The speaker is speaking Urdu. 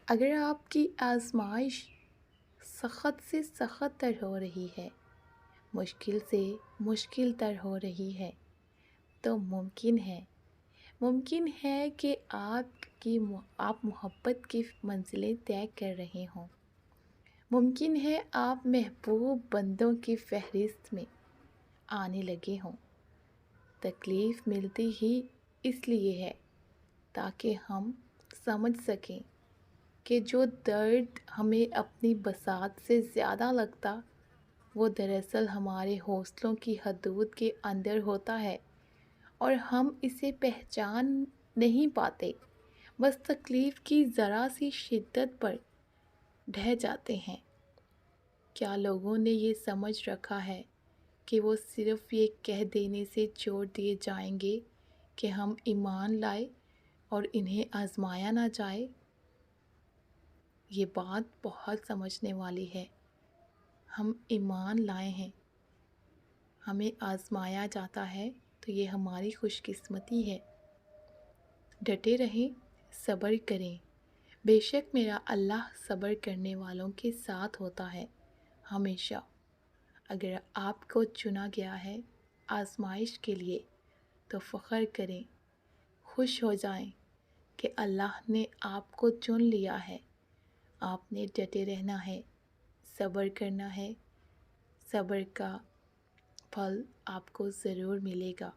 اگر آپ کی آزمائش سخت سے سخت تر ہو رہی ہے، مشکل سے مشکل تر ہو رہی ہے، تو ممکن ہے کہ آپ محبت کی منزلیں طے کر رہے ہوں۔ ممکن ہے آپ محبوب بندوں کی فہرست میں آنے لگے ہوں۔ تکلیف ملتی ہی اس لیے ہے تاکہ ہم سمجھ سکیں کہ جو درد ہمیں اپنی بساط سے زیادہ لگتا، وہ دراصل ہمارے حوصلوں کی حدود کے اندر ہوتا ہے اور ہم اسے پہچان نہیں پاتے، بس تکلیف کی ذرا سی شدت پر ڈھہ جاتے ہیں۔ کیا لوگوں نے یہ سمجھ رکھا ہے کہ وہ صرف یہ کہہ دینے سے چھوڑ دیے جائیں گے کہ ہم ایمان لائے اور انہیں آزمایا نہ جائے؟ یہ بات بہت سمجھنے والی ہے۔ ہم ایمان لائے ہیں، ہمیں آزمایا جاتا ہے تو یہ ہماری خوش قسمتی ہے۔ ڈٹے رہیں، صبر کریں، بے شک میرا اللہ صبر کرنے والوں کے ساتھ ہوتا ہے ہمیشہ۔ اگر آپ کو چنا گیا ہے آزمائش کے لیے تو فخر کریں، خوش ہو جائیں کہ اللہ نے آپ کو چن لیا ہے۔ آپ نے ڈٹے رہنا ہے، صبر کرنا ہے، صبر کا پھل آپ کو ضرور ملے گا۔